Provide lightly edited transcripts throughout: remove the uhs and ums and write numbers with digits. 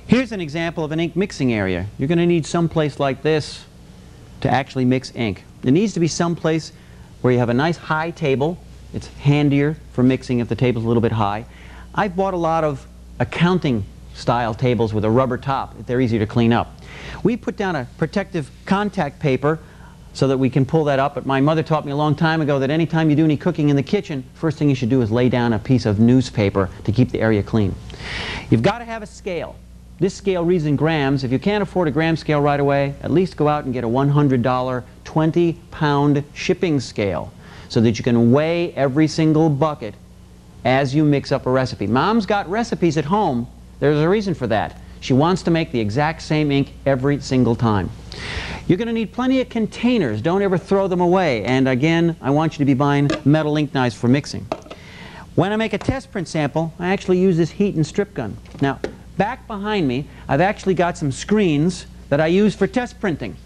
Here's an example of an ink mixing area. You're going to need some place like this to actually mix ink. It needs to be someplace where you have a nice high table. It's handier for mixing if the table's a little bit high. I've bought a lot of accounting style tables with a rubber top. They're easier to clean up. We put down a protective contact paper so that we can pull that up, but my mother taught me a long time ago that anytime you do any cooking in the kitchen, first thing you should do is lay down a piece of newspaper to keep the area clean. You've got to have a scale. This scale reads in grams. If you can't afford a gram scale right away, at least go out and get a $100 20-pound shipping scale so that you can weigh every single bucket as you mix up a recipe. Mom's got recipes at home. There's a reason for that. She wants to make the exact same ink every single time. You're going to need plenty of containers. Don't ever throw them away. And again, I want you to be buying metal ink knives for mixing. When I make a test print sample, I actually use this heat and strip gun. Now, back behind me, I've actually got some screens that I use for test printing.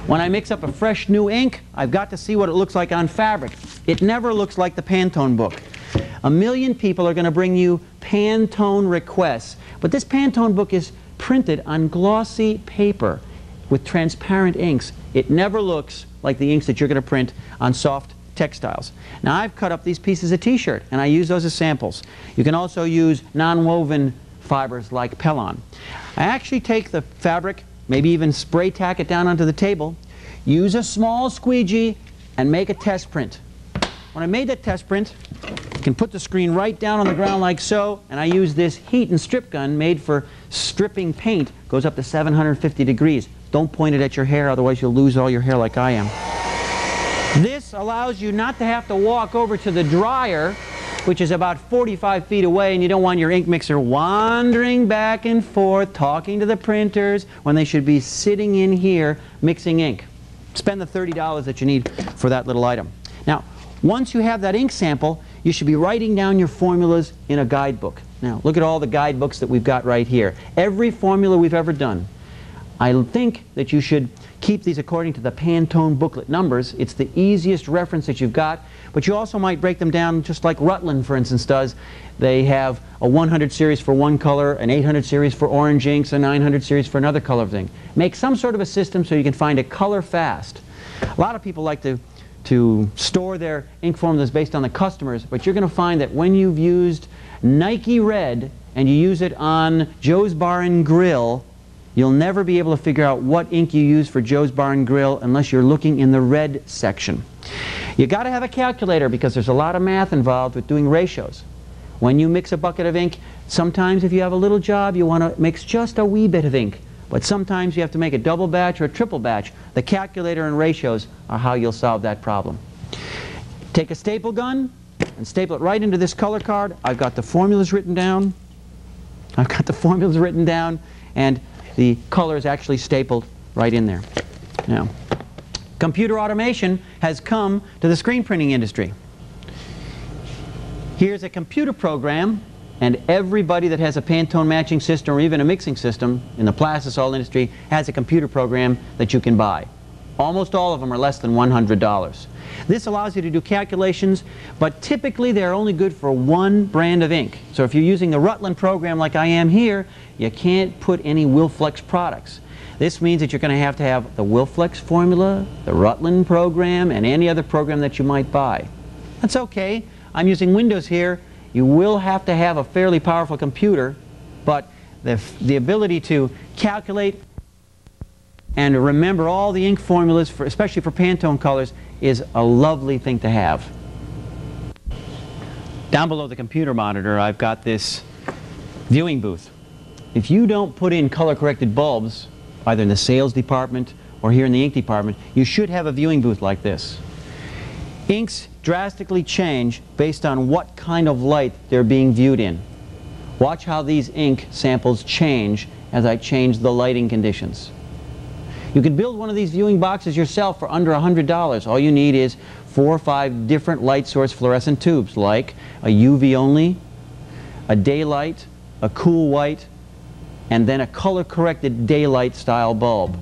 When I mix up a fresh new ink, I've got to see what it looks like on fabric. It never looks like the Pantone book. A million people are going to bring you Pantone requests, but this Pantone book is printed on glossy paper with transparent inks. It never looks like the inks that you're going to print on soft textiles. Now, I've cut up these pieces of t-shirt and I use those as samples. You can also use non-woven fibers like Pellon. I actually take the fabric, maybe even spray tack it down onto the table, use a small squeegee, and make a test print. When I made that test print, you can put the screen right down on the ground like so, and I use this heat and strip gun made for stripping paint. Goes up to 750 degrees. Don't point it at your hair, otherwise you'll lose all your hair like I am. This allows you not to have to walk over to the dryer, which is about 45 feet away, and you don't want your ink mixer wandering back and forth, talking to the printers, when they should be sitting in here mixing ink. Spend the $30 that you need for that little item. Now, once you have that ink sample, you should be writing down your formulas in a guidebook. Now, look at all the guidebooks that we've got right here. Every formula we've ever done. I think that you should keep these according to the Pantone booklet numbers. It's the easiest reference that you've got, but you also might break them down just like Rutland, for instance, does. They have a 100 series for one color, an 800 series for orange inks, a 900 series for another color of ink. Make some sort of a system so you can find a color fast. A lot of people like to store their ink formulas based on the customers, but you're going to find that when you've used Nike Red and you use it on Joe's Bar and Grill, you'll never be able to figure out what ink you use for Joe's Bar and Grill unless you're looking in the red section. You got to have a calculator because there's a lot of math involved with doing ratios. When you mix a bucket of ink, sometimes if you have a little job, you want to mix just a wee bit of ink. But sometimes you have to make a double batch or a triple batch. The calculator and ratios are how you'll solve that problem. Take a staple gun and staple it right into this color card. I've got the formulas written down. And the color is actually stapled right in there. Now, computer automation has come to the screen printing industry. Here's a computer program, and everybody that has a Pantone matching system or even a mixing system in the plastisol industry has a computer program that you can buy. Almost all of them are less than $100. This allows you to do calculations, but typically they're only good for one brand of ink. So if you're using the Rutland program like I am here, you can't put any Wilflex products. This means that you're going to have the Wilflex formula, the Rutland program, and any other program that you might buy. That's okay. I'm using Windows here. You will have to have a fairly powerful computer, but the ability to calculate and remember all the ink formulas, especially for Pantone colors, is a lovely thing to have. Down below the computer monitor, I've got this viewing booth. If you don't put in color-corrected bulbs, either in the sales department or here in the ink department, you should have a viewing booth like this. Inks drastically change based on what kind of light they're being viewed in. Watch how these ink samples change as I change the lighting conditions. You can build one of these viewing boxes yourself for under $100. All you need is 4 or 5 different light source fluorescent tubes, like a UV only, a daylight, a cool white, and then a color-corrected daylight style bulb.